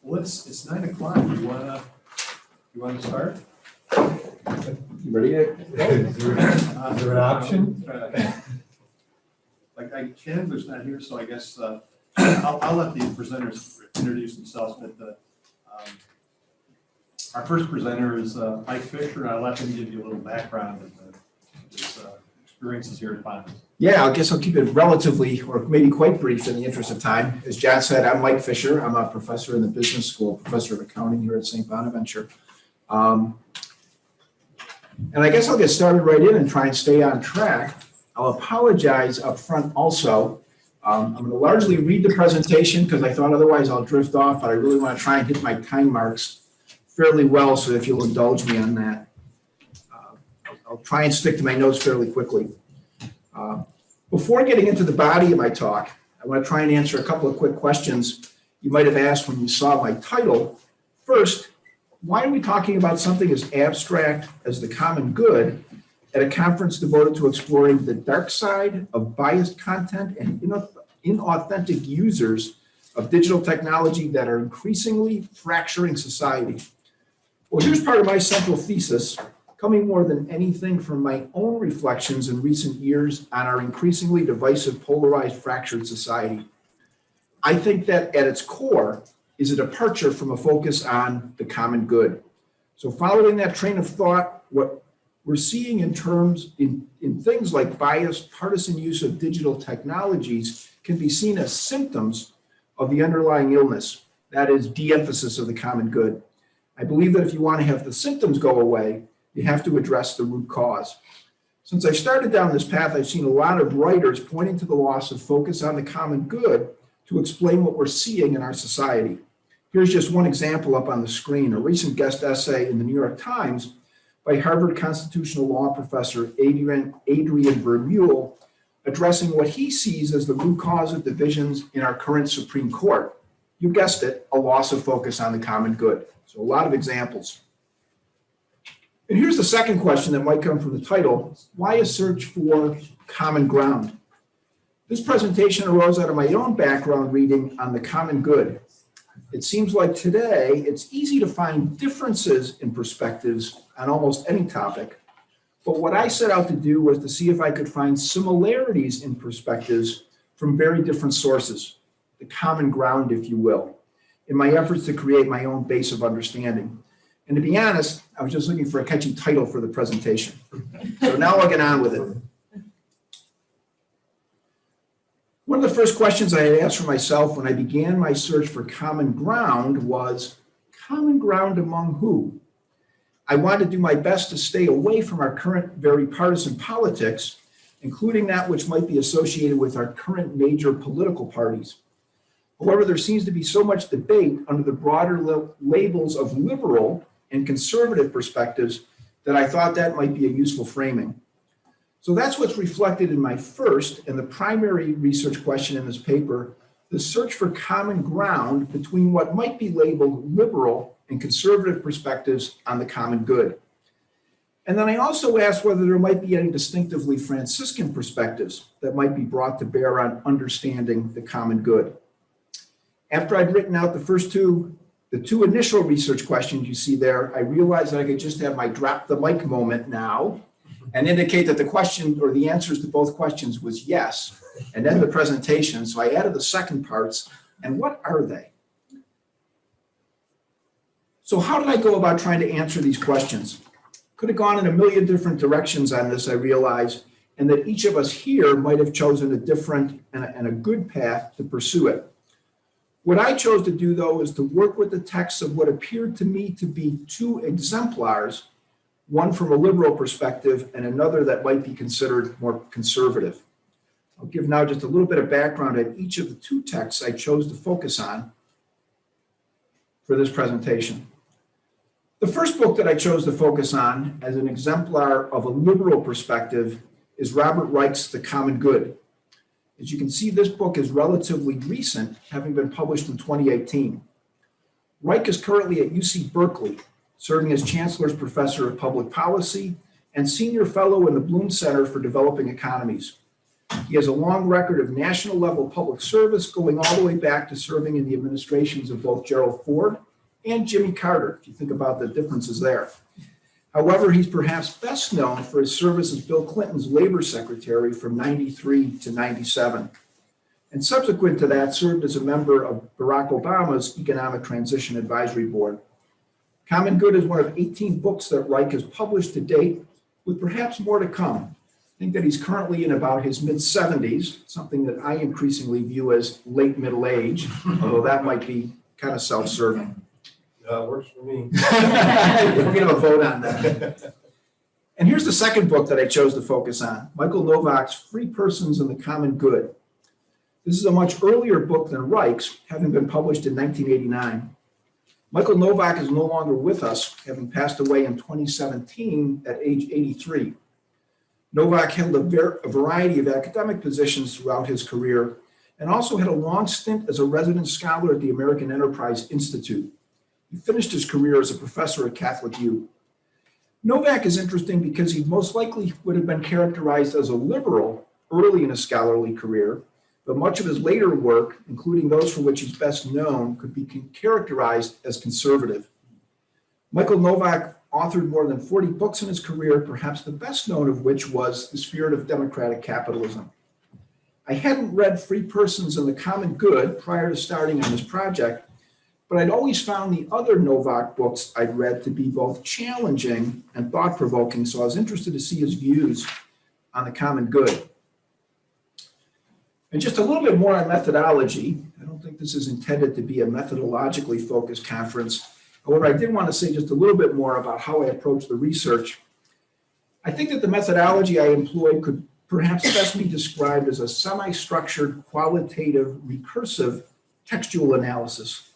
Well, it's 9 o'clock. You wanna start? You ready to go? Is there an option? Like Chandler's not here, so I guess I'll let the presenters introduce themselves, but our first presenter is Mike Fisher. I'll let him give you a little background of his experiences here at Bonhams. Yeah, I guess I'll keep it relatively, or maybe quite brief in the interest of time. As John said, I'm Mike Fisher. I'm a professor in the business school, professor of accounting here at St. Bonaventure. And I guess I'll get started right in and try and stay on track. I'll apologize up front also. I'm going to largely read the presentation because I thought otherwise I'll drift off, but I really want to try and hit my time marks fairly well, so if you'll indulge me on that. I'll try and stick to my notes fairly quickly. Before getting into the body of my talk, I want to try and answer a couple of quick questions you might have asked when you saw my title. First, why are we talking about something as abstract as the common good at a conference devoted to exploring the dark side of biased content and inauthentic users of digital technology that are increasingly fracturing society? Well, here's part of my central thesis, coming more than anything from my own reflections in recent years on our increasingly divisive, polarized, fractured society. I think that at its core is a departure from a focus on the common good. So following that train of thought, what we're seeing in things like biased, partisan use of digital technologies can be seen as symptoms of the underlying illness, that is, de-emphasis of the common good. I believe that if you want to have the symptoms go away, you have to address the root cause. Since I started down this path, I've seen a lot of writers pointing to the loss of focus on the common good to explain what we're seeing in our society. Here's just one example up on the screen, a recent guest essay in the New York Times by Harvard constitutional law professor Adrian Vermeule, addressing what he sees as the root cause of divisions in our current Supreme Court. You guessed it, a loss of focus on the common good. So a lot of examples. And here's the second question that might come from the title: why a search for common ground? This presentation arose out of my own background reading on the common good. It seems like today it's easy to find differences in perspectives on almost any topic, but what I set out to do was to see if I could find similarities in perspectives from very different sources, the common ground, if you will, in my efforts to create my own base of understanding. And to be honest, I was just looking for a catchy title for the presentation. So now I'll get on with it. One of the first questions I had asked for myself when I began my search for common ground was, common ground among who? I wanted to do my best to stay away from our current very partisan politics, including that which might be associated with our current major political parties. However, there seems to be so much debate under the broader labels of liberal and conservative perspectives that I thought that might be a useful framing. So that's what's reflected in my first and the primary research question in this paper, the search for common ground between what might be labeled liberal and conservative perspectives on the common good. And then I also asked whether there might be any distinctively Franciscan perspectives that might be brought to bear on understanding the common good. After I'd written out the two initial research questions you see there, I realized that I could just have my drop the mic moment now and indicate that the question or the answers to both questions was yes, and then the presentation. So I added the second parts, and what are they? So how did I go about trying to answer these questions? Could have gone in a million different directions on this, I realized, and that each of us here might have chosen a different and a good path to pursue it. What I chose to do, though, is to work with the texts of what appeared to me to be two exemplars, one from a liberal perspective and another that might be considered more conservative. I'll give now just a little bit of background at each of the two texts I chose to focus on for this presentation. The first book that I chose to focus on as an exemplar of a liberal perspective is Robert Reich's The Common Good. As you can see, this book is relatively recent, having been published in 2018. Reich is currently at UC Berkeley, serving as Chancellor's Professor of Public Policy and Senior Fellow in the Bloom Center for Developing Economies. He has a long record of national level public service going all the way back to serving in the administrations of both Gerald Ford and Jimmy Carter, if you think about the differences there. However, he's perhaps best known for his service as Bill Clinton's labor secretary from 93 to 97. And subsequent to that, served as a member of Barack Obama's Economic Transition Advisory Board. Common Good is one of 18 books that Reich has published to date, with perhaps more to come. I think that he's currently in about his mid-70s, something that I increasingly view as late middle age, although that might be kind of self-serving. Works for me. We're going to vote on that. And here's the second book that I chose to focus on, Michael Novak's Free Persons and the Common Good. This is a much earlier book than Reich's, having been published in 1989. Michael Novak is no longer with us, having passed away in 2017 at age 83. Novak held a variety of academic positions throughout his career and also had a long stint as a resident scholar at the American Enterprise Institute. He finished his career as a professor at Catholic U. Novak is interesting because he most likely would have been characterized as a liberal early in his scholarly career, but much of his later work, including those for which he's best known, could be characterized as conservative. Michael Novak authored more than 40 books in his career, perhaps the best known of which was The Spirit of Democratic Capitalism. I hadn't read Free Persons and the Common Good prior to starting on this project, but I'd always found the other Novak books I'd read to be both challenging and thought-provoking, so I was interested to see his views on the common good. And just a little bit more on methodology. I don't think this is intended to be a methodologically focused conference. However, I did want to say just a little bit more about how I approach the research. I think that the methodology I employed could perhaps best be described as a semi-structured, qualitative, recursive textual analysis.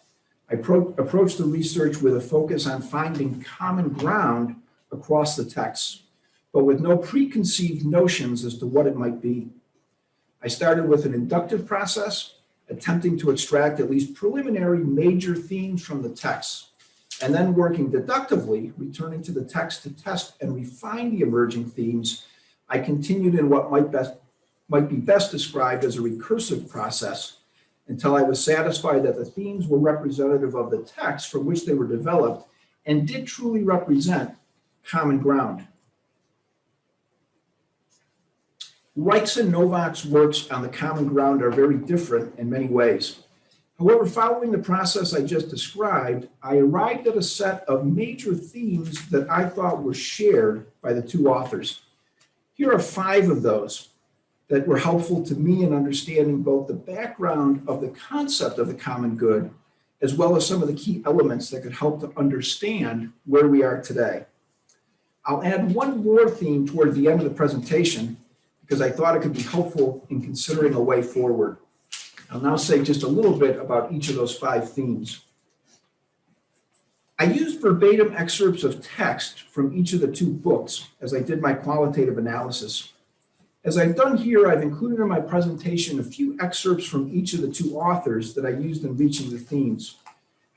I approach the research with a focus on finding common ground across the texts, but with no preconceived notions as to what it might be. I started with an inductive process, attempting to extract at least preliminary major themes from the text, and then working deductively, returning to the text to test and refine the emerging themes. I continued in what might be best described as a recursive process until I was satisfied that the themes were representative of the text from which they were developed and did truly represent common ground. Reich's and Novak's works on the common ground are very different in many ways. However, following the process I just described, I arrived at a set of major themes that I thought were shared by the two authors. Here are 5 of those that were helpful to me in understanding both the background of the concept of the common good, as well as some of the key elements that could help to understand where we are today. I'll add one more theme toward the end of the presentation, because I thought it could be helpful in considering a way forward. I'll now say just a little bit about each of those 5 themes. I used verbatim excerpts of text from each of the 2 books as I did my qualitative analysis. As I've done here, I've included in my presentation a few excerpts from each of the 2 authors that I used in reaching the themes.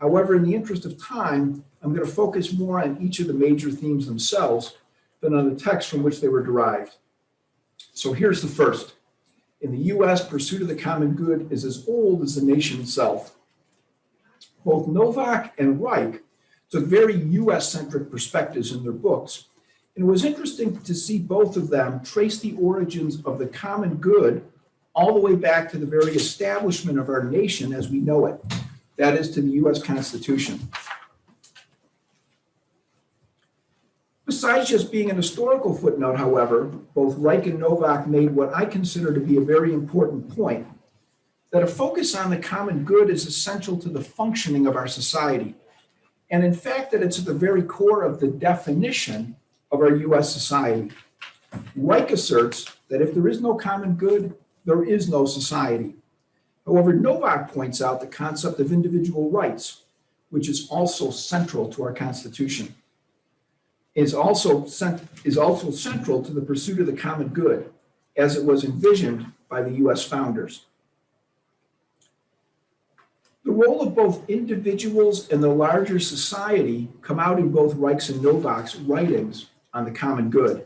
However, in the interest of time, I'm going to focus more on each of the major themes themselves than on the text from which they were derived. So here's the first. In the US, pursuit of the common good is as old as the nation itself. Both Novak and Reich took very US-centric perspectives in their books, and it was interesting to see both of them trace the origins of the common good all the way back to the very establishment of our nation as we know it, that is, to the US Constitution. Besides just being an historical footnote, however, both Reich and Novak made what I consider to be a very important point, that a focus on the common good is essential to the functioning of our society. And in fact, that it's at the very core of the definition of our US society. Reich asserts that if there is no common good, there is no society. However, Novak points out the concept of individual rights, which is also central to our Constitution. Is also central to the pursuit of the common good, as it was envisioned by the US founders. The role of both individuals and the larger society come out in both Reich's and Novak's writings on the common good.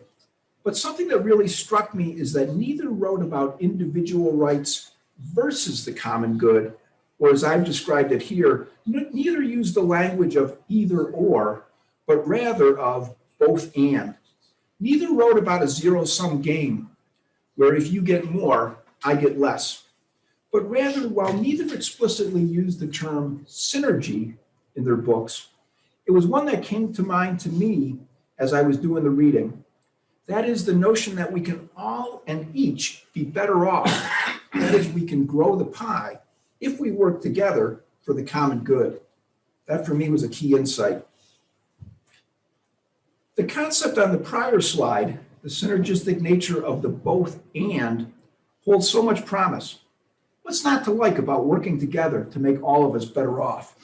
But something that really struck me is that neither wrote about individual rights versus the common good, or as I've described it here, neither used the language of either or, but rather of both and. Neither wrote about a zero-sum game, where if you get more, I get less. But rather, while neither explicitly used the term synergy in their books, it was one that came to mind to me as I was doing the reading. That is the notion that we can all and each be better off. That is, we can grow the pie if we work together for the common good. That for me was a key insight. The concept on the prior slide, the synergistic nature of the both and, holds so much promise. What's not to like about working together to make all of us better off?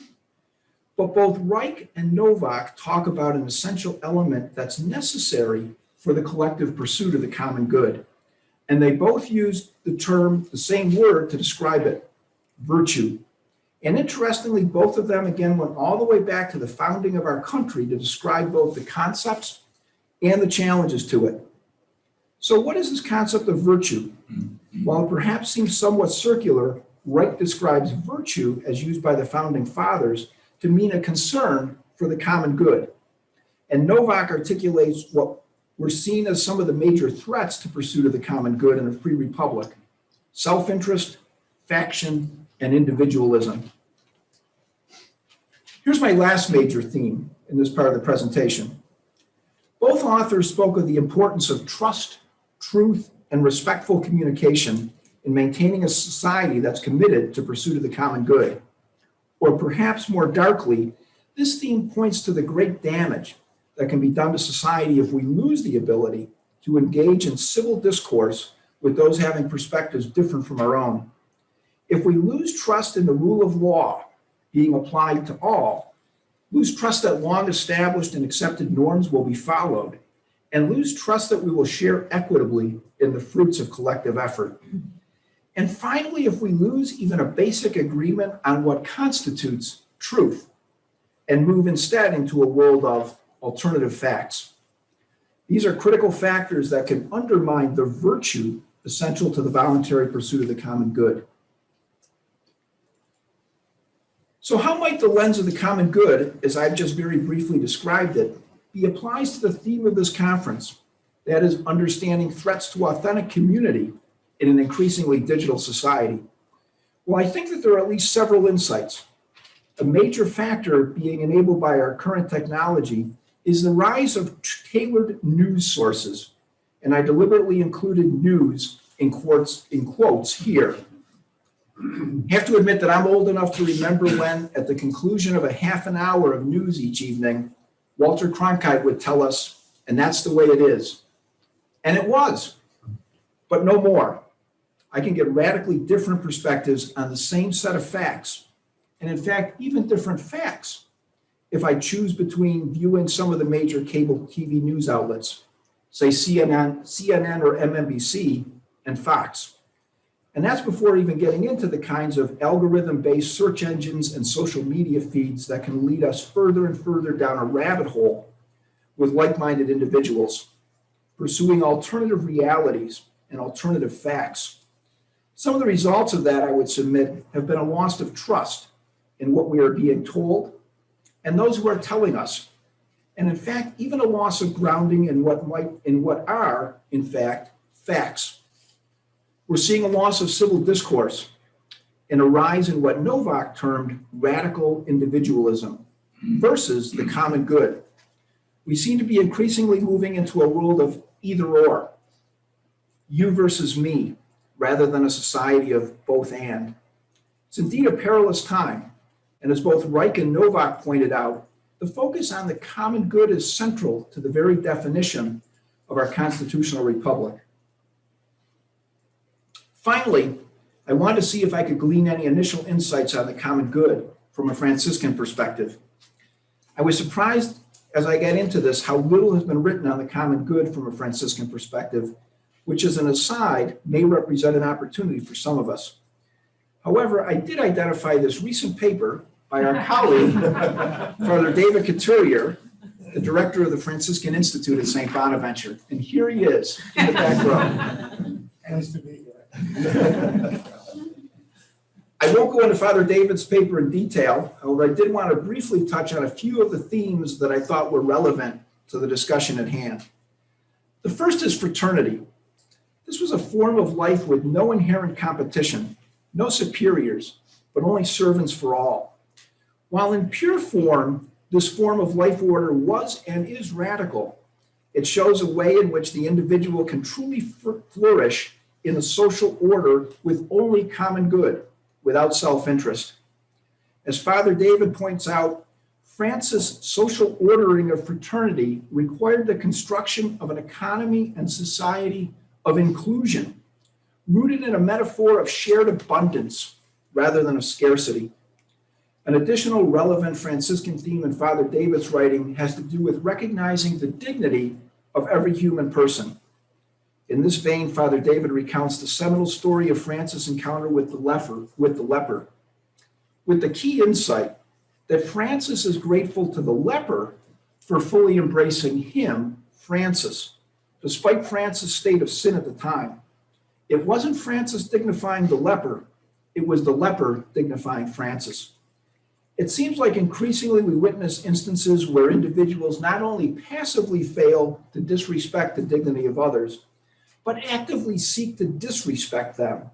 But both Reich and Novak talk about an essential element that's necessary for the collective pursuit of the common good. And they both use the same word to describe it, virtue. And interestingly, both of them again went all the way back to the founding of our country to describe both the concepts and the challenges to it. So what is this concept of virtue? While it perhaps seems somewhat circular, Reich describes virtue as used by the founding fathers to mean a concern for the common good. And Novak articulates what were seen as some of the major threats to pursuit of the common good in a free republic: self-interest, faction, and individualism. Here's my last major theme in this part of the presentation. Both authors spoke of the importance of trust, truth, and respectful communication in maintaining a society that's committed to pursuit of the common good. Or perhaps more darkly, this theme points to the great damage that can be done to society if we lose the ability to engage in civil discourse with those having perspectives different from our own. If we lose trust in the rule of law being applied to all, lose trust that long established and accepted norms will be followed, and lose trust that we will share equitably in the fruits of collective effort. And finally, if we lose even a basic agreement on what constitutes truth and move instead into a world of alternative facts. These are critical factors that can undermine the virtue essential to the voluntary pursuit of the common good. So how might the lens of the common good, as I've just very briefly described it, be applied to the theme of this conference? That is, understanding threats to authentic community in an increasingly digital society. Well, I think that there are at least several insights. A major factor being enabled by our current technology is the rise of tailored news sources. And I deliberately included news in quotes here. I have to admit that I'm old enough to remember when, at the conclusion of a half an hour of news each evening, Walter Cronkite would tell us, and that's the way it is. And it was, but no more. I can get radically different perspectives on the same set of facts, and in fact, even different facts, if I choose between viewing some of the major cable TV news outlets, say CNN or MSNBC, and Fox. And that's before even getting into the kinds of algorithm-based search engines and social media feeds that can lead us further and further down a rabbit hole with like-minded individuals, pursuing alternative realities and alternative facts. Some of the results of that, I would submit, have been a loss of trust in what we are being told and those who are telling us. And in fact, even a loss of grounding in what are, in fact, facts. We're seeing a loss of civil discourse and a rise in what Novak termed radical individualism versus the common good. We seem to be increasingly moving into a world of either or, you versus me, rather than a society of both and. It's indeed a perilous time. And as both Reich and Novak pointed out, the focus on the common good is central to the very definition of our constitutional republic. Finally, I wanted to see if I could glean any initial insights on the common good from a Franciscan perspective. I was surprised as I got into this how little has been written on the common good from a Franciscan perspective, which as an aside may represent an opportunity for some of us. However, I did identify this recent paper by our colleague, Father David Couturier, the director of the Franciscan Institute at St. Bonaventure. And here he is in the back row. Nice to be here. I won't go into Father David's paper in detail. However, I did want to briefly touch on a few of the themes that I thought were relevant to the discussion at hand. The first is fraternity. This was a form of life with no inherent competition, no superiors, but only servants for all. While in pure form, this form of life order was and is radical. It shows a way in which the individual can truly flourish in a social order with only common good, without self-interest. As Father David points out, Francis' social ordering of fraternity required the construction of an economy and society of inclusion, rooted in a metaphor of shared abundance rather than of scarcity. An additional relevant Franciscan theme in Father David's writing has to do with recognizing the dignity of every human person. In this vein, Father David recounts the seminal story of Francis' encounter with the leper, with the key insight that Francis is grateful to the leper for fully embracing him, Francis, despite Francis' state of sin at the time. It wasn't Francis dignifying the leper, it was the leper dignifying Francis. It seems like increasingly we witness instances where individuals not only passively fail to disrespect the dignity of others, but actively seek to disrespect them.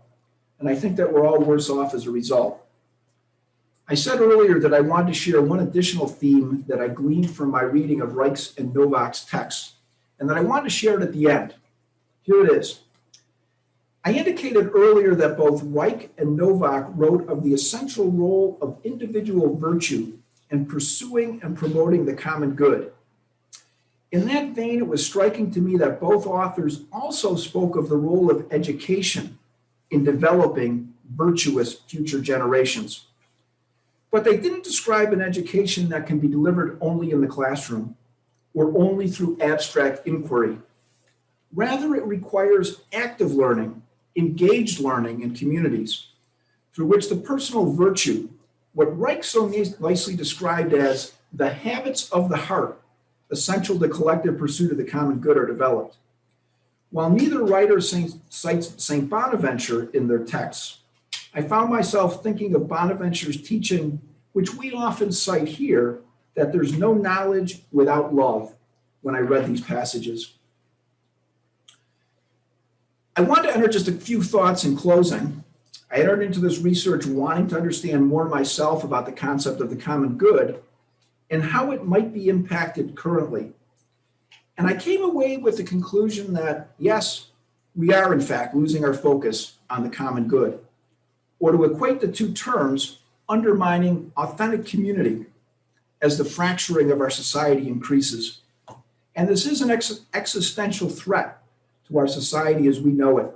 And I think that we're all worse off as a result. I said earlier that I wanted to share one additional theme that I gleaned from my reading of Reich's and Novak's texts, and that I wanted to share it at the end. Here it is. I indicated earlier that both Reich and Novak wrote of the essential role of individual virtue in pursuing and promoting the common good. In that vein, it was striking to me that both authors also spoke of the role of education in developing virtuous future generations. But they didn't describe an education that can be delivered only in the classroom or only through abstract inquiry. Rather, it requires active learning, engaged learning in communities, through which the personal virtue, what Reich so nicely described as the habits of the heart, essential to collective pursuit of the common good, are developed. While neither writer cites St. Bonaventure in their texts, I found myself thinking of Bonaventure's teaching, which we often cite here, that there's no knowledge without love, when I read these passages. I want to enter just a few thoughts in closing. I entered into this research wanting to understand more myself about the concept of the common good and how it might be impacted currently. And I came away with the conclusion that, yes, we are in fact losing our focus on the common good, or to equate the two terms, undermining authentic community as the fracturing of our society increases. And this is an existential threat to our society as we know it,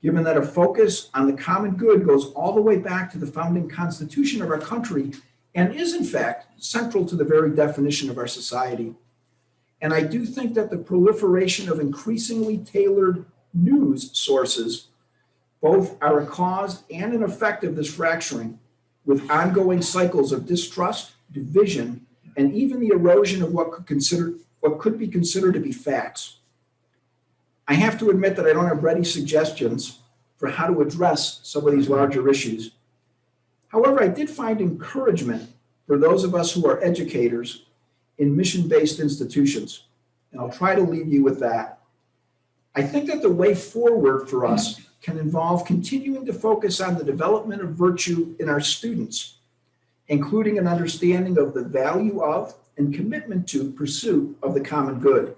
given that a focus on the common good goes all the way back to the founding constitution of our country and is in fact central to the very definition of our society. And I do think that the proliferation of increasingly tailored news sources both are a cause and an effect of this fracturing, with ongoing cycles of distrust, division, and even the erosion of what could be considered to be facts. I have to admit that I don't have ready suggestions for how to address some of these larger issues. However, I did find encouragement for those of us who are educators in mission-based institutions, and I'll try to leave you with that. I think that the way forward for us can involve continuing to focus on the development of virtue in our students, including an understanding of the value of and commitment to pursuit of the common good.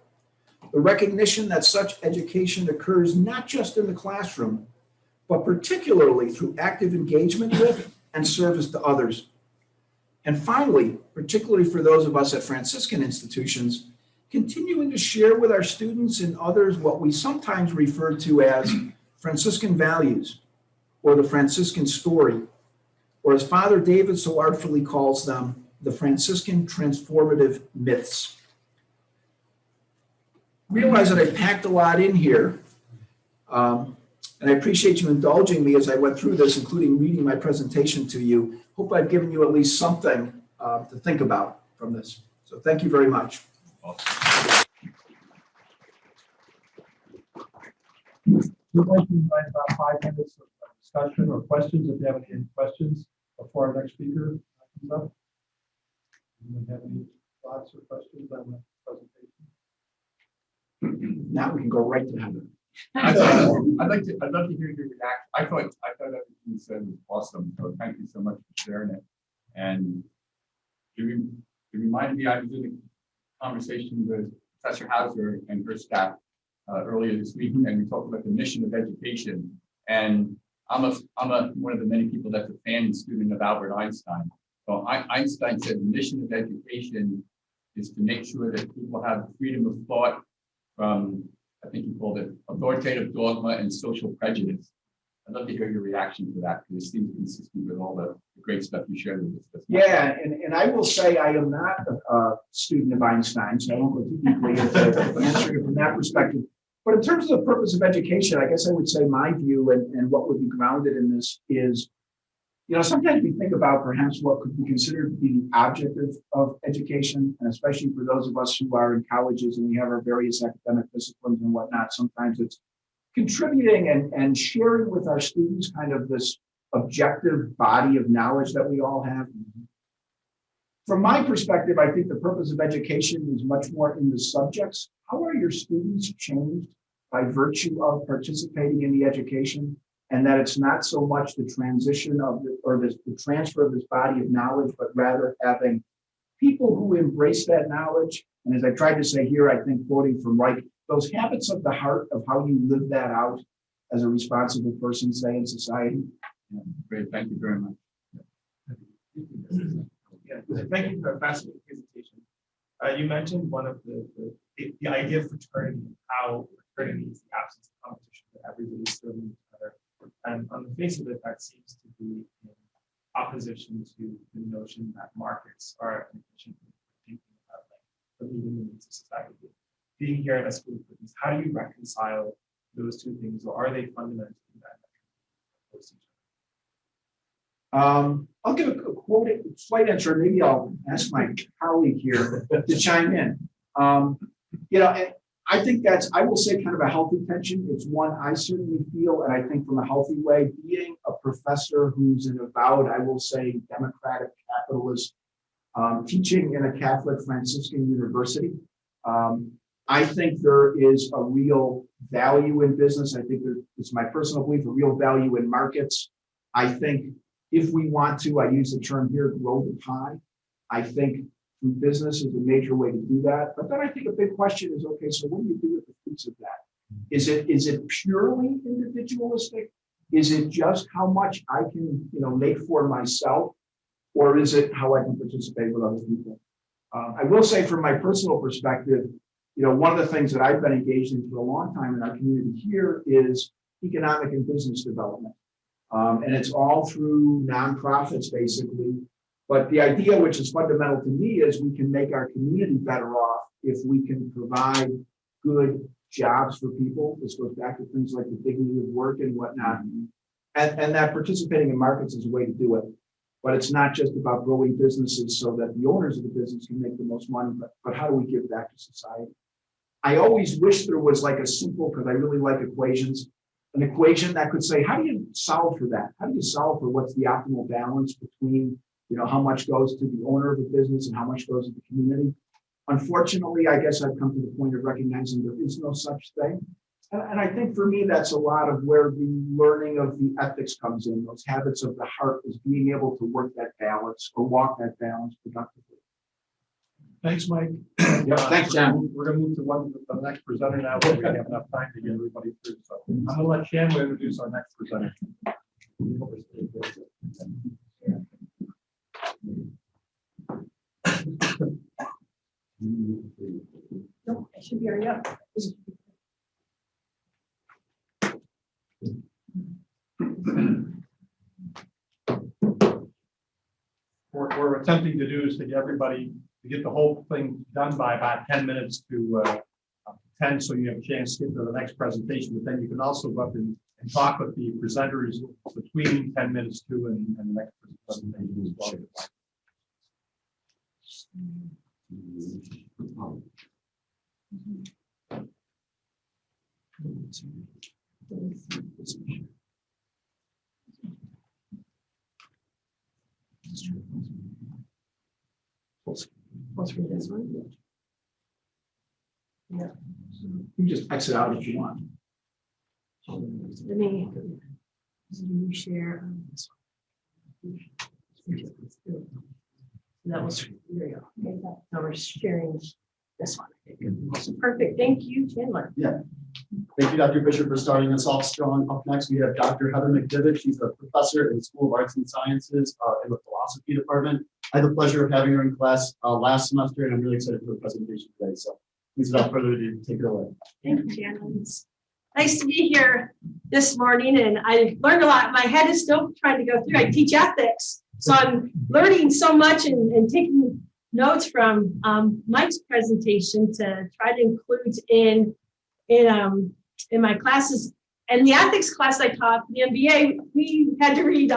The recognition that such education occurs not just in the classroom, but particularly through active engagement with and service to others. And finally, particularly for those of us at Franciscan institutions, continuing to share with our students and others what we sometimes refer to as Franciscan values, or the Franciscan story, or as Father David so artfully calls them, the Franciscan transformative myths. Realize that I packed a lot in here, and I appreciate you indulging me as I went through this, including reading my presentation to you. Hope I've given you at least something to think about from this. So thank you very much. We'd like to invite about 5 minutes of discussion or questions, if you have any questions before our next speaker comes up. Anyone have any thoughts or questions on the presentation? Now we can go right to Heather. I'd love to hear your reaction. I thought everything you said was awesome. So thank you so much for sharing it. And it reminded me, I was in a conversation with Professor Hauser and her staff earlier this week, and we talked about the mission of education. And I'm one of the many people that's a fan and student of Albert Einstein. So Einstein said the mission of education is to make sure that people have freedom of thought from, I think he called it, authoritative dogma and social prejudice. I'd love to hear your reaction to that, because it seems consistent with all the great stuff you shared with us. Yeah, and I will say I am not a student of Einstein, so I won't go too deeply into answering it from that perspective. But in terms of the purpose of education, I guess I would say my view and what would be grounded in this is, sometimes we think about perhaps what could be considered to be the object of education, and especially for those of us who are in colleges and we have our various academic disciplines and whatnot, sometimes it's contributing and sharing with our students kind of this objective body of knowledge that we all have. From my perspective, I think the purpose of education is much more in the subjects. How are your students changed by virtue of participating in the education? And that it's not so much the transition of the transfer of this body of knowledge, but rather having people who embrace that knowledge. And as I tried to say here, I think quoting from Reich, those habits of the heart of how you live that out as a responsible person, say, in society. Yeah, great, thank you very much. Yeah, thank you for a fascinating presentation. You mentioned one of the idea of fraternity, how fraternity is the absence of competition, that everybody's serving each other. And on the face of it, that seems to be in opposition to the notion that markets are an efficient way of thinking about the meeting the needs of society. Being here at a school of business, how do you reconcile those two things, or are they fundamentally opposed to each other? I'll give a quote, slight answer. Maybe I'll ask my colleague here to chime in. And I think I will say, kind of a healthy tension. It's one I certainly feel, and I think from a healthy way, being a professor who's an avowed, I will say, democratic capitalist, teaching in a Catholic Franciscan university. I think there is a real value in business. I think it's my personal belief, a real value in markets. I think if we want to, I use the term here, grow the pie. I think through business is a major way to do that. But then I think a big question is, okay, so what do you do with the fruits of that? Is it purely individualistic? Is it just how much I can, make for myself? Or is it how I can participate with other people? I will say from my personal perspective, one of the things that I've been engaged in for a long time in our community here is economic and business development. And it's all through nonprofits, basically. But the idea, which is fundamental to me, is we can make our community better off if we can provide good jobs for people. This goes back to things like the dignity of work and whatnot. And that participating in markets is a way to do it. But it's not just about growing businesses so that the owners of the business can make the most money, but how do we give back to society? I always wish there was like a simple, because I really like equations, an equation that could say, how do you solve for that? How do you solve for what's the optimal balance between, how much goes to the owner of the business and how much goes to the community? Unfortunately, I guess I've come to the point of recognizing there is no such thing. And I think for me, that's a lot of where the learning of the ethics comes in. Those habits of the heart is being able to work that balance or walk that balance productively. Thanks, Mike. Yeah, thanks, John. We're going to move to the next presenter now, where we have enough time to get everybody through. So I'm going to let Shanley introduce our next presenter. No, I should be already up. What we're attempting to do is to get everybody, to get the whole thing done by about 10 minutes to 10, so you have a chance to get to the next presentation. But then you can also go up and talk with the presenters between 10 minutes to and the next presentation as well. What's for this one? You can just exit out if you want. Let me share. That was, there you go. Okay, now we're sharing this one. Perfect. Thank you, Chandler. Thank you, Dr. Fisher, for starting us off strong. Up next, we have Dr. Heather McDivitt. She's a professor in the School of Arts and Sciences in the philosophy department. I had the pleasure of having her in class last semester, and I'm really excited for the presentation today. So please, without further ado, take it away. Thank you, Chandler. It's nice to be here this morning, and I learned a lot. My head is still trying to go through. I teach ethics, so I'm learning so much and taking notes from Mike's presentation to try to include in my classes. And the ethics class I taught, the MBA, we had to read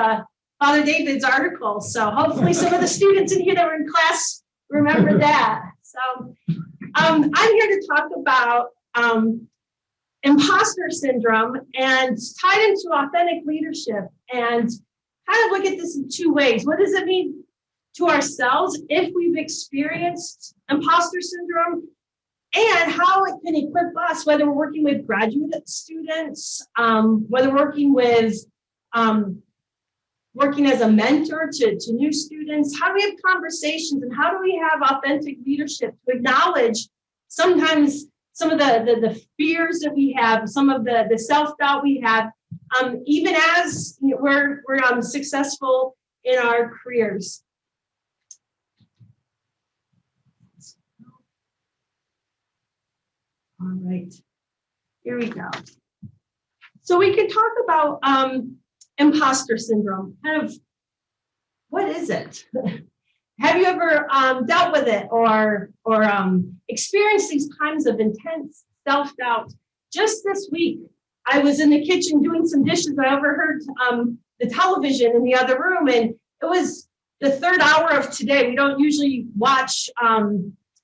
Father David's article. So hopefully some of the students in here that were in class remember that. So I'm here to talk about imposter syndrome and tied into authentic leadership, and kind of look at this in two ways. What does it mean to ourselves if we've experienced imposter syndrome, and how it can equip us, whether we're working with graduate students, whether working with working as a mentor to new students. How do we have conversations, and how do we have authentic leadership to acknowledge sometimes some of the fears that we have, some of the self-doubt we have, even as we're successful in our careers. All right, here we go. So we can talk about imposter syndrome. Kind of, what is it? Have you ever dealt with it or experienced these kinds of intense self-doubt? Just this week, I was in the kitchen doing some dishes. I overheard the television in the other room, and it was the third hour of today. We don't usually watch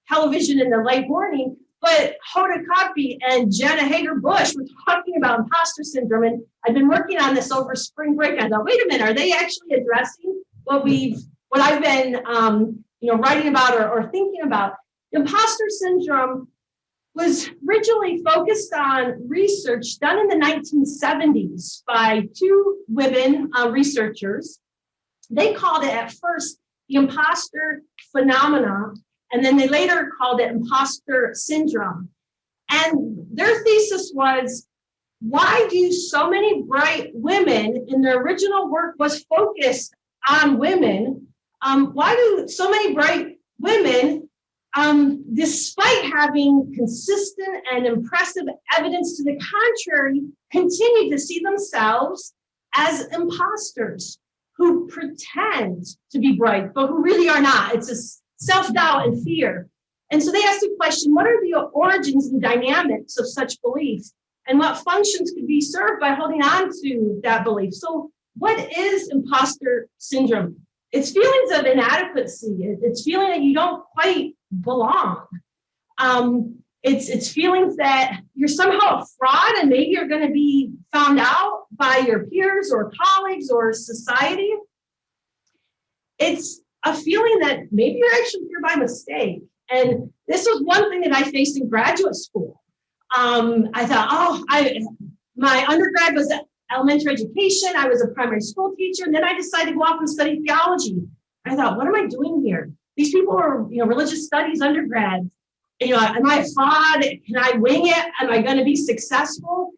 television in the late morning, but Hoda Kotb and Jenna Hager-Bush were talking about imposter syndrome, and I've been working on this over spring break. I thought, wait a minute, are they actually addressing what I've been writing about or thinking about? Imposter syndrome was originally focused on research done in the 1970s by two women researchers. They called it at first the imposter phenomena, and then they later called it imposter syndrome. And their thesis was, why do so many bright women, in their original work was focused on women, why do so many bright women, despite having consistent and impressive evidence to the contrary, continue to see themselves as imposters who pretend to be bright, but who really are not? It's a self-doubt and fear. And so they asked the question, what are the origins and dynamics of such beliefs? And what functions could be served by holding on to that belief? So what is imposter syndrome? It's feelings of inadequacy. It's feeling that you don't quite belong. It's feelings that you're somehow a fraud, and maybe you're going to be found out by your peers or colleagues or society. It's a feeling that maybe you're actually here by mistake. And this was one thing that I faced in graduate school. I thought, my undergrad was elementary education. I was a primary school teacher. And then I decided to go off and study theology. I thought, what am I doing here? These people are, religious studies undergrads. Am I a fraud? Can I wing it? Am I going to be successful?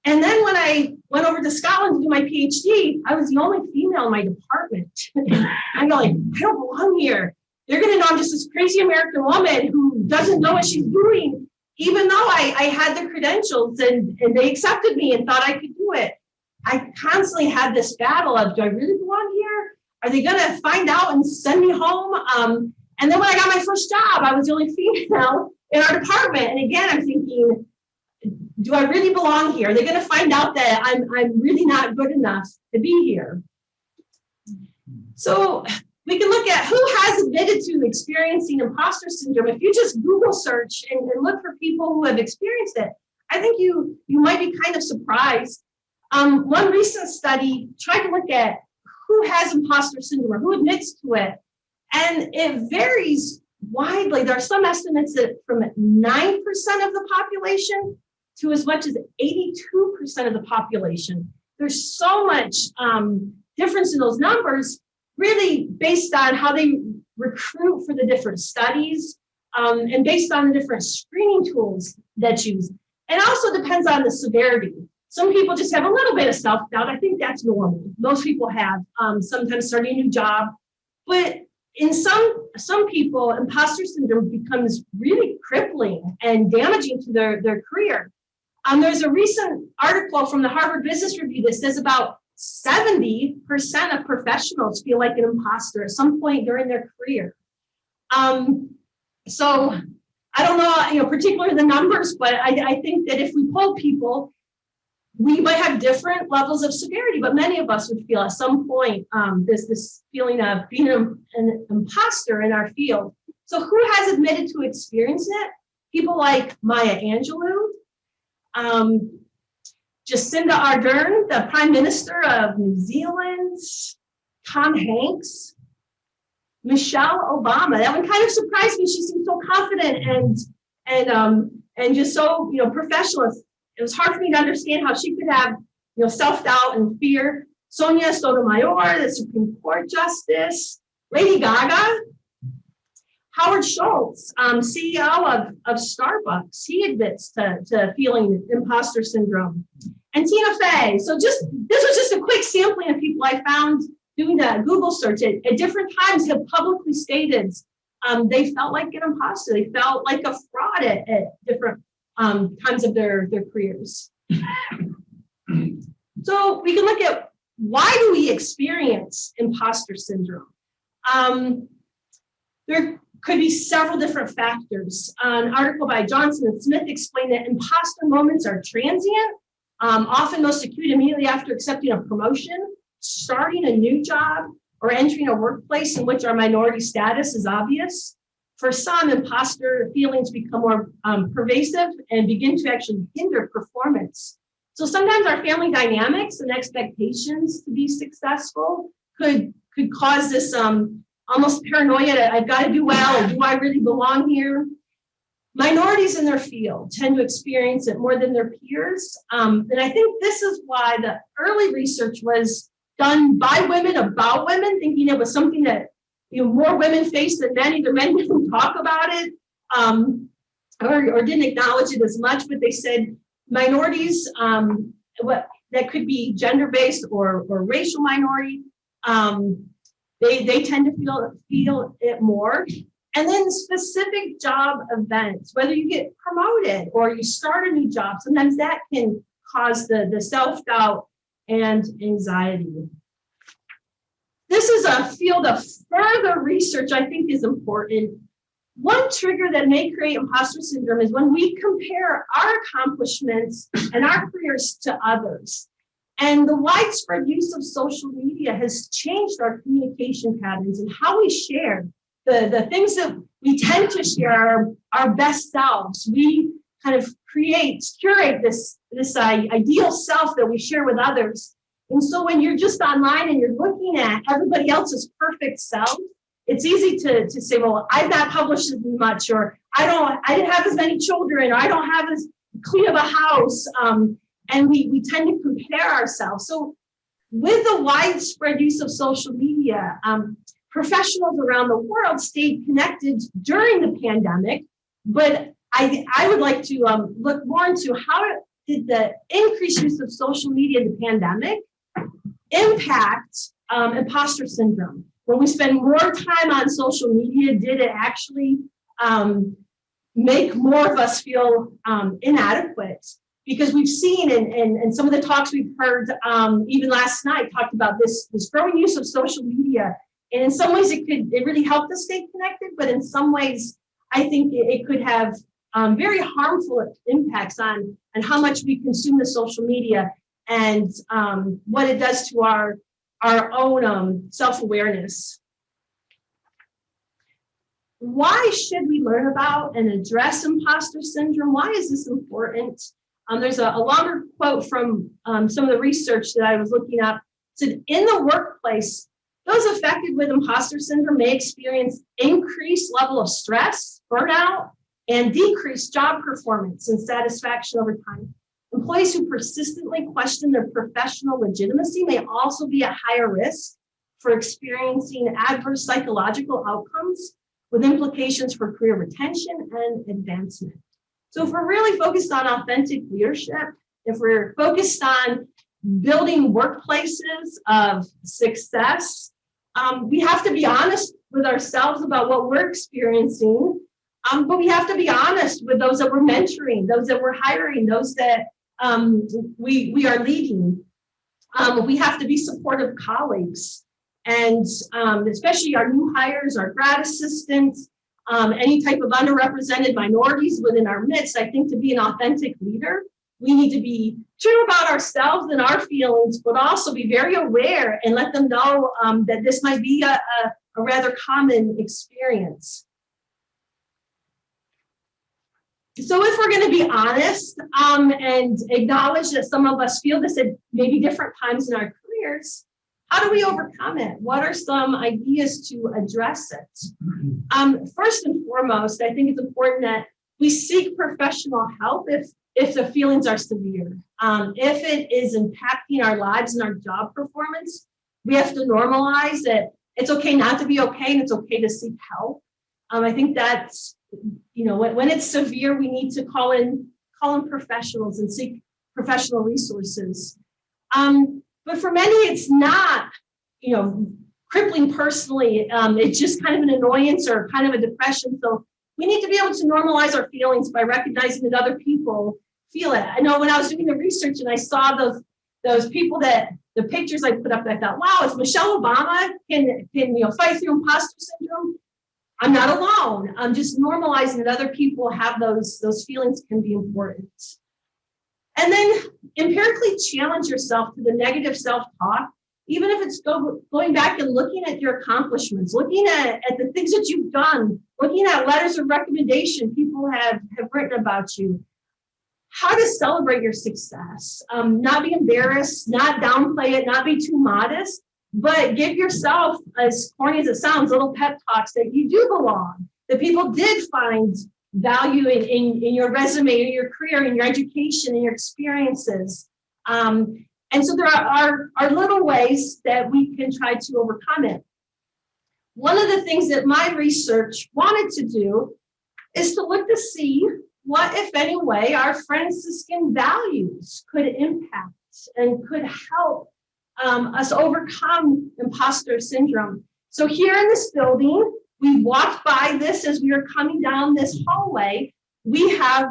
And then when I went over to Scotland to do my PhD, I was the only female in my department. I'm going, I don't belong here. They're going to know I'm just this crazy American woman who doesn't know what she's doing, even though I had the credentials and they accepted me and thought I could do it. I constantly had this battle of, do I really belong here? Are they going to find out and send me home? And then when I got my first job, I was the only female in our department. And again, I'm thinking, do I really belong here? They're going to find out that I'm really not good enough to be here. So we can look at who has admitted to experiencing imposter syndrome. If you just Google search and look for people who have experienced it, I think you might be kind of surprised. One recent study tried to look at who has imposter syndrome or who admits to it, and it varies widely. There are some estimates that from 9% of the population to as much as 82% of the population. There's so much difference in those numbers, really based on how they recruit for the different studies and based on the different screening tools that's used. And also depends on the severity. Some people just have a little bit of self-doubt. I think that's normal. Most people have sometimes starting a new job. But in some people, imposter syndrome becomes really crippling and damaging to their career. There's a recent article from the Harvard Business Review that says about 70% of professionals feel like an imposter at some point during their career. So I don't know, particularly the numbers, but I think that if we poll people, we might have different levels of severity, but many of us would feel at some point this feeling of being an imposter in our field. So who has admitted to experiencing it? People like Maya Angelou, Jacinda Ardern, the Prime Minister of New Zealand, Tom Hanks, Michelle Obama. That one kind of surprised me. She seemed so confident and just so professional. It was hard for me to understand how she could have self-doubt and fear. Sonia Sotomayor, the Supreme Court Justice, Lady Gaga, Howard Schultz, CEO of Starbucks, he admits to feeling imposter syndrome. And Tina Fey. So this was just a quick sampling of people I found doing the Google search at different times have publicly stated they felt like an imposter. They felt like a fraud at different times of their careers. So we can look at why do we experience imposter syndrome? There could be several different factors. An article by Johnson and Smith explained that imposter moments are transient, often most acute immediately after accepting a promotion, starting a new job, or entering a workplace in which our minority status is obvious. For some, imposter feelings become more pervasive and begin to actually hinder performance. So sometimes our family dynamics and expectations to be successful could cause this almost paranoia that I've got to do well, or do I really belong here? Minorities in their field tend to experience it more than their peers. And I think this is why the early research was done by women about women, thinking it was something that more women face than men. Either men didn't talk about it or didn't acknowledge it as much, but they said minorities, that could be gender-based or racial minority, they tend to feel it more. And then specific job events, whether you get promoted or you start a new job, sometimes that can cause the self-doubt and anxiety. This is a field of further research I think is important. One trigger that may create imposter syndrome is when we compare our accomplishments and our careers to others. And the widespread use of social media has changed our communication patterns and how we share. The things that we tend to share are our best selves. We kind of curate this ideal self that we share with others. And so when you're just online and you're looking at everybody else's perfect self, it's easy to say, well, I've not published as much, or I didn't have as many children, or I don't have as clean of a house. And we tend to compare ourselves. So with the widespread use of social media, professionals around the world stayed connected during the pandemic, but I would like to look more into how did the increased use of social media in the pandemic impact imposter syndrome. When we spend more time on social media, did it actually make more of us feel inadequate? Because we've seen in some of the talks we've heard, even last night, talked about this growing use of social media. And in some ways it really helped us stay connected, but in some ways, I think it could have very harmful impacts on how much we consume the social media and what it does to our own self-awareness. why should we learn about and address imposter syndrome? Why is this important? There's a longer quote from some of the research that I was looking up. It said, in the workplace, those affected with imposter syndrome may experience increased level of stress, burnout, and decreased job performance and satisfaction over time. Employees who persistently question their professional legitimacy may also be at higher risk for experiencing adverse psychological outcomes with implications for career retention and advancement. So if we're really focused on authentic leadership, if we're focused on building workplaces of success, we have to be honest with ourselves about what we're experiencing, but we have to be honest with those that we're mentoring, those that we're hiring, those that we are leading. We have to be supportive colleagues, and especially our new hires, our grad assistants, any type of underrepresented minorities within our midst. I think to be an authentic leader, we need to be true about ourselves and our feelings, but also be very aware and let them know that this might be a rather common experience. So if we're going to be honest and acknowledge that some of us feel this at maybe different times in our careers, how do we overcome it? What are some ideas to address it? First and foremost, I think it's important that we seek professional help if the feelings are severe. If it is impacting our lives and our job performance, we have to normalize that it's okay not to be okay and it's okay to seek help. I think that's, when it's severe, we need to call in professionals and seek professional resources. But for many, it's not, crippling personally. It's just kind of an annoyance or kind of a depression. So we need to be able to normalize our feelings by recognizing that other people feel it. I know when I was doing the research and I saw those people the pictures I put up, I thought, wow, if Michelle Obama can fight through imposter syndrome, I'm not alone. I'm just normalizing that other people have those feelings can be important. And then empirically challenge yourself to the negative self-talk, even if it's going back and looking at your accomplishments, looking at the things that you've done, looking at letters of recommendation people have written about you. How to celebrate your success, not be embarrassed, not downplay it, not be too modest, but give yourself, as corny as it sounds, little pep talks that you do belong, that people did find value in your resume, in your career, in your education, in your experiences. And so there are little ways that we can try to overcome it. One of the things that my research wanted to do is to look to see what, if any way, our Franciscan values could impact and could help us overcome imposter syndrome. So here in this building, we walked by this as we were coming down this hallway. We have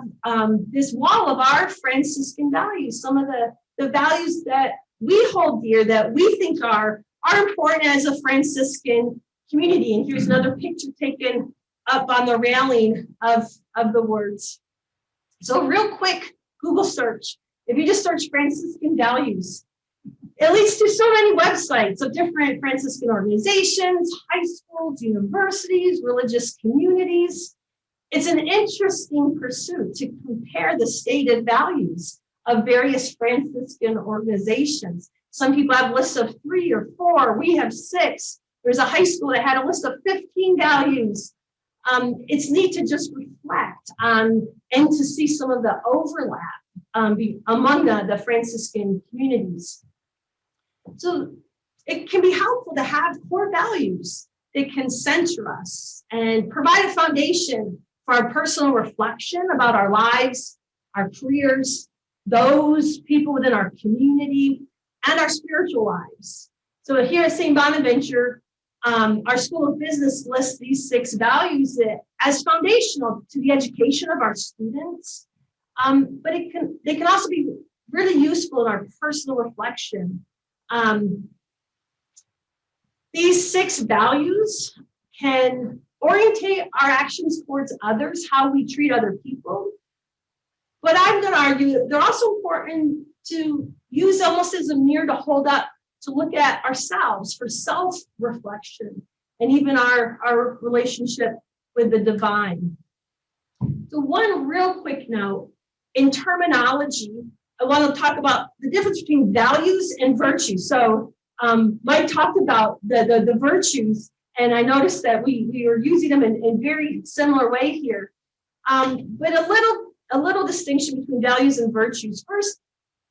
this wall of our Franciscan values, some of the values that we hold dear, that we think are important as a Franciscan community. And here's another picture taken up on the railing of the words. So real quick Google search. If you just search Franciscan values, it leads to so many websites of different Franciscan organizations, high schools, universities, religious communities. It's an interesting pursuit to compare the stated values of various Franciscan organizations. Some people have lists of 3 or 4. We have 6. There's a high school that had a list of 15 values. It's neat to just reflect on and to see some of the overlap among the Franciscan communities. So it can be helpful to have core values that can center us and provide a foundation for our personal reflection about our lives, our careers, those people within our community, and our spiritual lives. So here at St. Bonaventure, our School of Business lists these 6 values as foundational to the education of our students, but they can also be really useful in our personal reflection. These 6 values can orientate our actions towards others, how we treat other people. But I'm going to argue that they're also important to use almost as a mirror to hold up, to look at ourselves for self-reflection and even our relationship with the divine. So one real quick note, in terminology, I want to talk about the difference between values and virtues. So Mike talked about the virtues, and I noticed that we are using them in very similar way here. But a little distinction between values and virtues. First,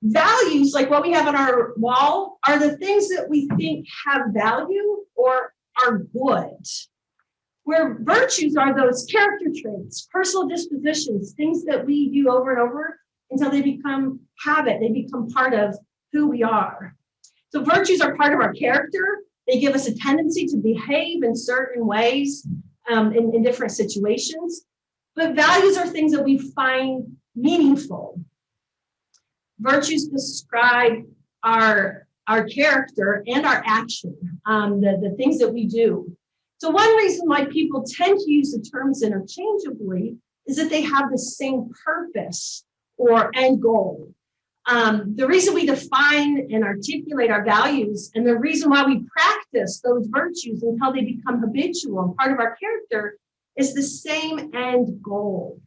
values, like what we have on our wall, are the things that we think have value or are good. Where virtues are those character traits, personal dispositions, things that we do over and over until they become habit, they become part of who we are. So virtues are part of our character. They give us a tendency to behave in certain ways in different situations. But values are things that we find meaningful. Virtues describe our character and our action, the things that we do. So one reason why people tend to use the terms interchangeably is that they have the same purpose or end goal. The reason we define and articulate our values and the reason why we practice those virtues until they become habitual and part of our character is the same end goal.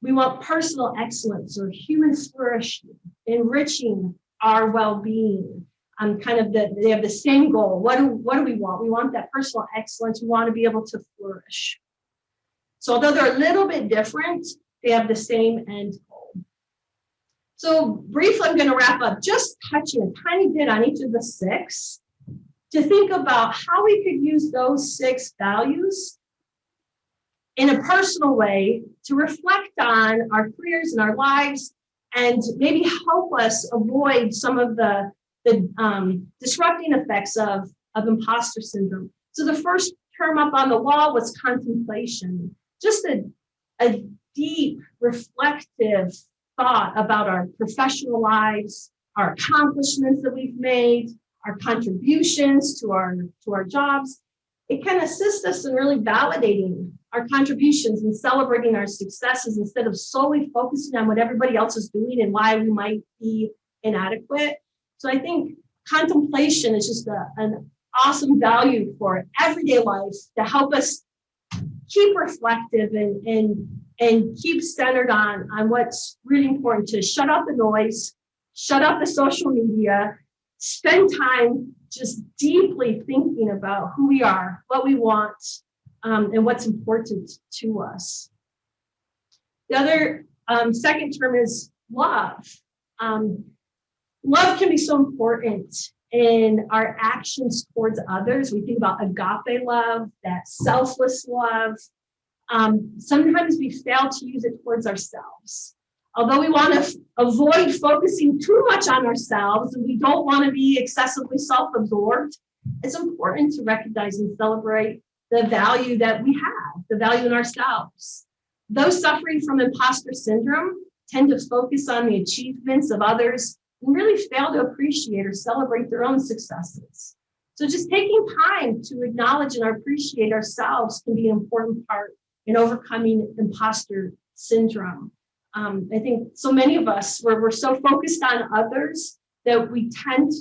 We want personal excellence or human flourishing, enriching our well-being. They have the same goal. What do we want? We want that personal excellence. We want to be able to flourish. So although they're a little bit different, they have the same end goal. So briefly, I'm going to wrap up, just touching a tiny bit on each of the 6 to think about how we could use those 6 values in a personal way to reflect on our careers and our lives and maybe help us avoid some of the disrupting effects of imposter syndrome. So the first term up on the wall was contemplation, just a deep, reflective thought about our professional lives, our accomplishments that we've made, our contributions to our jobs. It can assist us in really validating our contributions and celebrating our successes instead of solely focusing on what everybody else is doing and why we might be inadequate. So I think contemplation is just an awesome value for everyday life to help us keep reflective and keep centered on what's really important, to shut out the noise, shut out the social media, spend time just deeply thinking about who we are, what we want, and what's important to us. The other second term is love. Love can be so important in our actions towards others. We think about agape love, that selfless love. Sometimes we fail to use it towards ourselves. Although we want to avoid focusing too much on ourselves and we don't want to be excessively self-absorbed, it's important to recognize and celebrate the value that we have, the value in ourselves. Those suffering from imposter syndrome tend to focus on the achievements of others and really fail to appreciate or celebrate their own successes. So just taking time to acknowledge and appreciate ourselves can be an important part in overcoming imposter syndrome. I think so many of us, we're so focused on others that we tend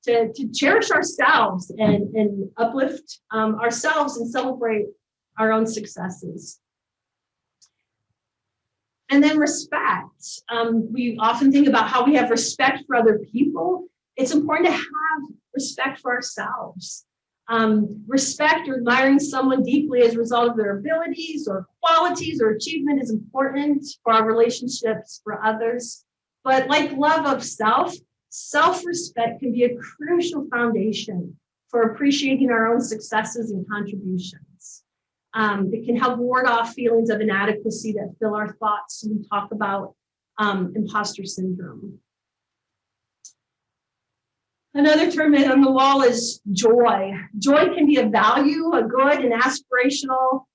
to cherish ourselves and uplift ourselves and celebrate our own successes. And then respect. We often think about how we have respect for other people. It's important to have respect for ourselves. Respect or admiring someone deeply as a result of their abilities or qualities or achievement is important for our relationships for others. But like love of self, self-respect can be a crucial foundation for appreciating our own successes and contributions. It can help ward off feelings of inadequacy that fill our thoughts when we talk about imposter syndrome. Another term on the wall is joy. Joy can be a value, a good and aspirational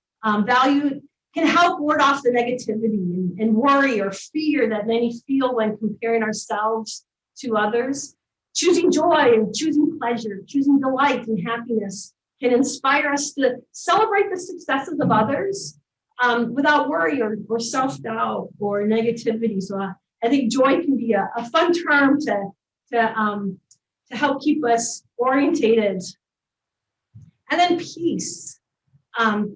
value, can help ward off the negativity and worry or fear that many feel when comparing ourselves to others. Choosing joy and choosing pleasure, choosing delight and happiness can inspire us to celebrate the successes of others without worry or self-doubt or negativity. So I think joy can be a fun term to help keep us orientated. And then peace.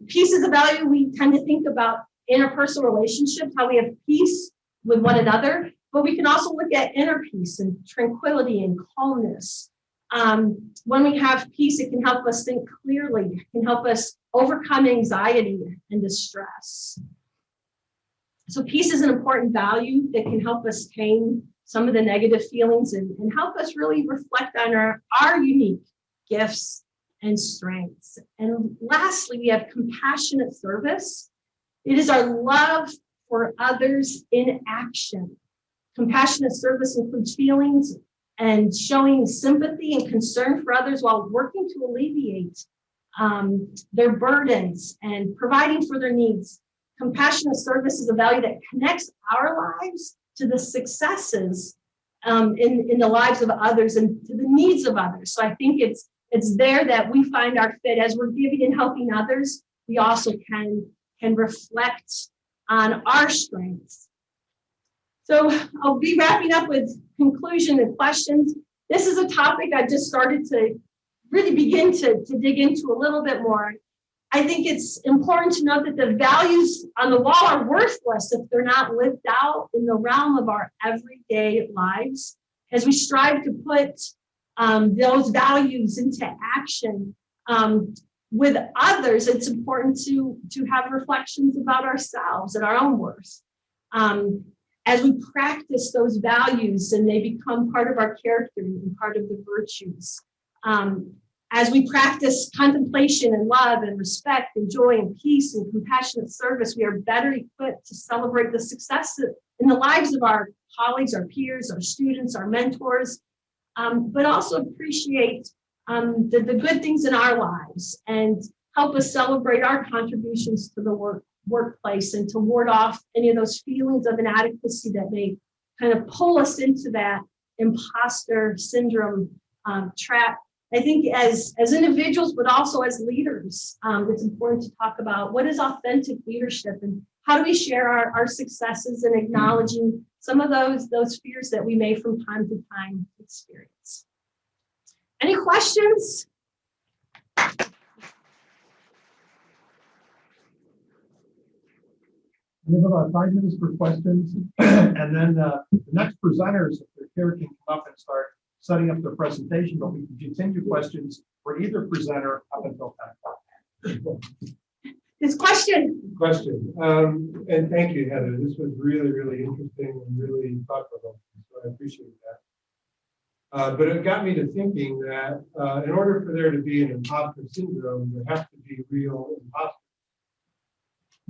Peace is a value we tend to think about interpersonal relationships, how we have peace with one another, but we can also look at inner peace and tranquility and calmness. When we have peace, it can help us think clearly, it can help us overcome anxiety and distress. So peace is an important value that can help us tame some of the negative feelings and help us really reflect on our unique gifts and strengths. And lastly, we have compassionate service. It is our love for others in action. Compassionate service includes feelings and showing sympathy and concern for others while working to alleviate their burdens and providing for their needs. Compassionate service is a value that connects our lives to the successes in the lives of others and to the needs of others. So I think it's there that we find our fit as we're giving and helping others. We also can reflect on our strengths. So I'll be wrapping up with conclusion and questions. This is a topic I just started to really begin to dig into a little bit more. I think it's important to note that the values on the wall are worthless if they're not lived out in the realm of our everyday lives. As we strive to put those values into action with others, it's important to have reflections about ourselves and our own worth. As we practice those values and they become part of our character and part of the virtues. As we practice contemplation and love and respect and joy and peace and compassionate service, we are better equipped to celebrate the success in the lives of our colleagues, our peers, our students, our mentors, but also appreciate the good things in our lives and help us celebrate our contributions to the workplace and to ward off any of those feelings of inadequacy that may kind of pull us into that imposter syndrome trap. I think as individuals, but also as leaders, it's important to talk about what is authentic leadership and how do we share our successes and acknowledging some of those fears that we may from time to time experience. Any questions? We have about 5 minutes for questions, and then the next presenters, if they're here, can come up and start setting up their presentation, but we can continue questions for either presenter up until 10 o'clock. This question. And thank you, Heather. This was really, really interesting and really thought-provoking, so I appreciate that. But it got me to thinking that in order for there to be an imposter syndrome, there have to be real imposters.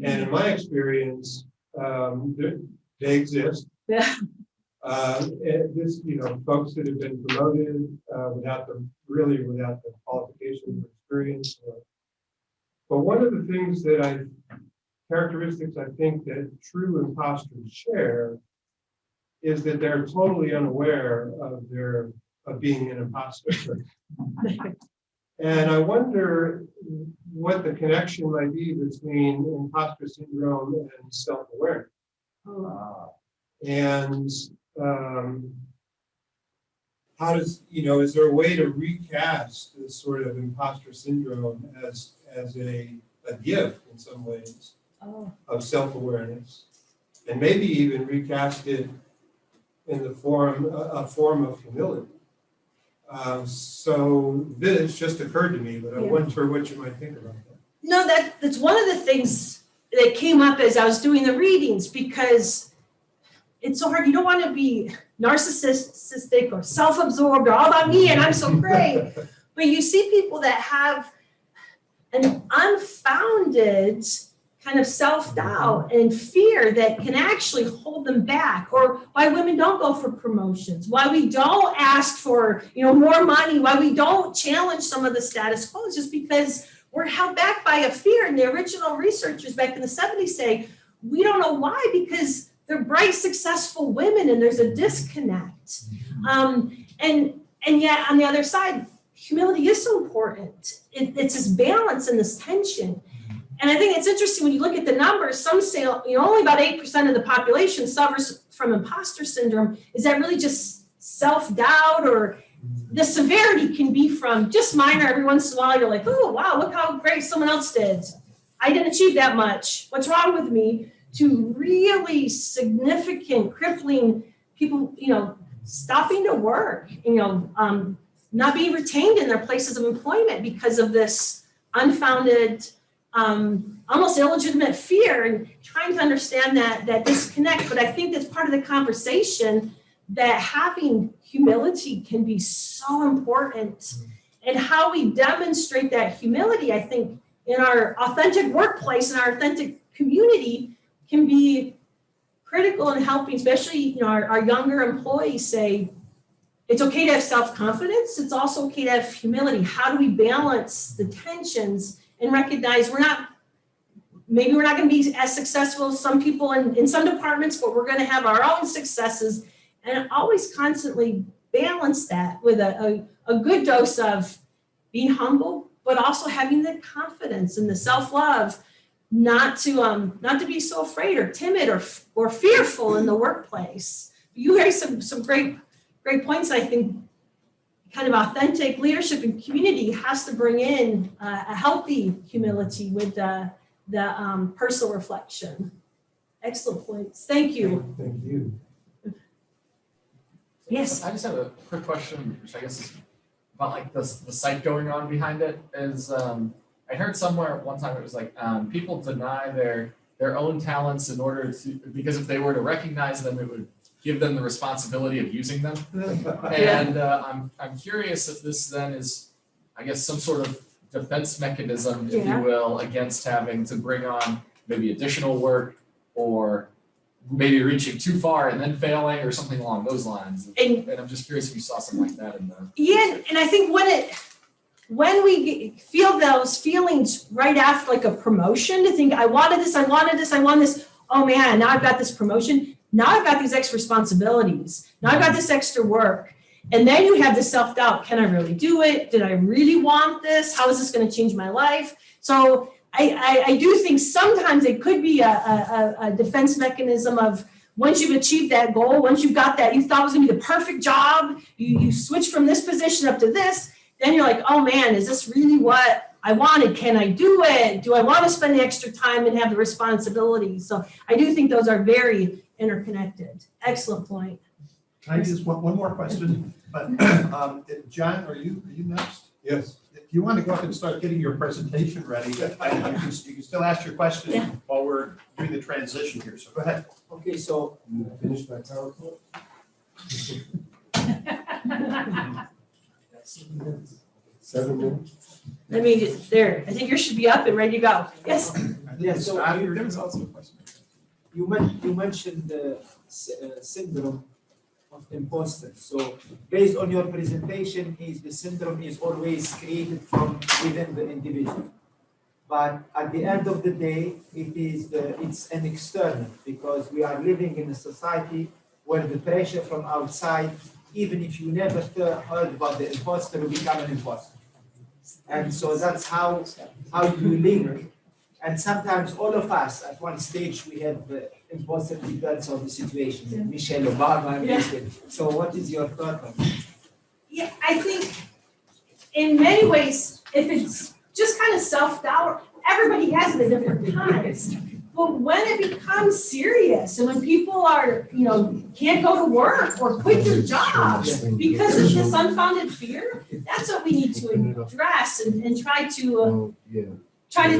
And in my experience, they exist. Yeah. Folks that have been promoted without the qualifications or experience. But one of the things characteristics I think that true imposters share is that they're totally unaware of being an imposter. And I wonder what the connection might be between imposter syndrome and self-awareness. And how does, is there a way to recast this sort of imposter syndrome as a gift in some ways of self-awareness, and maybe even recast it in a form of humility? So this just occurred to me, but I wonder what you might think about that. No, that's one of the things that came up as I was doing the readings, because it's so hard. You don't want to be narcissistic or self-absorbed or all about me and I'm so great. But you see people that have an unfounded kind of self-doubt and fear that can actually hold them back, or why women don't go for promotions, why we don't ask for more money, why we don't challenge some of the status quo, is just because we're held back by a fear. And the original researchers back in the 70s say, we don't know why, because they're bright, successful women and there's a disconnect. And yet on the other side, humility is so important. It's this balance and this tension. And I think it's interesting when you look at the numbers, some say only about 8% of the population suffers from imposter syndrome. Is that really just self-doubt, or the severity can be from just minor, every once in a while, you're like, oh, wow, look how great someone else did. I didn't achieve that much. What's wrong with me? To really significant, crippling people, stopping to work, not being retained in their places of employment because of this unfounded, almost illegitimate fear, and trying to understand that disconnect. But I think that's part of the conversation, that having humility can be so important, and how we demonstrate that humility, I think, in our authentic workplace and our authentic community can be critical in helping, especially, our younger employees say, it's okay to have self-confidence. It's also okay to have humility. How do we balance the tensions and recognize maybe we're not going to be as successful as some people in some departments, but we're going to have our own successes, and always constantly balance that with a good dose of being humble, but also having the confidence and the self-love not to be so afraid or timid or fearful in the workplace. You raised some great points. I think kind of authentic leadership and community has to bring in a healthy humility with the personal reflection. Excellent points. Thank you. Thank you. Yes. I just have a quick question, which I guess is about like the psych going on behind it. I heard somewhere one time it was like people deny their own talents in order to, because if they were to recognize them, it would give them the responsibility of using them. And I'm curious if this then is, I guess, some sort of defense mechanism, if you will, against having to bring on maybe additional work, or maybe reaching too far and then failing, or something along those lines. And I'm just curious if you saw something like that in the research. And I think when we feel those feelings right after like a promotion, to think, I wanted this, I want this, oh man, now I've got this promotion, now I've got these extra responsibilities, now I've got this extra work. And then you have the self-doubt, can I really do it? Did I really want this? How is this going to change my life? So I do think sometimes it could be a defense mechanism of, once you've achieved that goal, once you've got that, you thought it was going to be the perfect job, you switch from this position up to this, then you're like, oh man, is this really what I wanted? Can I do it? Do I want to spend the extra time and have the responsibility? So I do think those are very interconnected. Excellent point. Can I just one more question? But John, are you next? Yes. If you want to go up and start getting your presentation ready, you can still ask your question while we're doing the transition here. So go ahead. Okay, so You finished my PowerPoint? 7 minutes? Let me get there. I think yours should be up and ready to go. Yes. yeah, so there was also a question. you mentioned the syndrome of imposter. So based on your presentation, the syndrome is always created from within the individual. But at the end of the day, it's an external, because we are living in a society where the pressure from outside, even if you never heard about the imposter, you become an imposter. And so that's how you link. And sometimes all of us at one stage we have imposter depends on the situation. Yeah. Michelle Obama. Yeah. So what is your thought on that? Yeah, I think in many ways, if it's just kind of self-doubt, everybody has it at different times. But when it becomes serious, and when people are, can't go to work or quit their jobs because of this unfounded fear, that's what we need to address and try to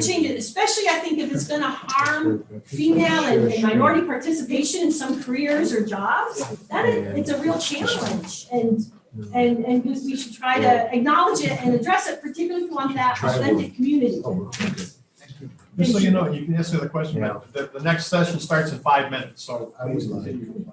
change it. Especially, I think, if it's going to harm female and minority participation in some careers or jobs, it's a real challenge. And we should try to acknowledge it and address it, particularly if we want that authentic community. Just so you know, you can answer the question, but the next session starts in 5 minutes, so please continue.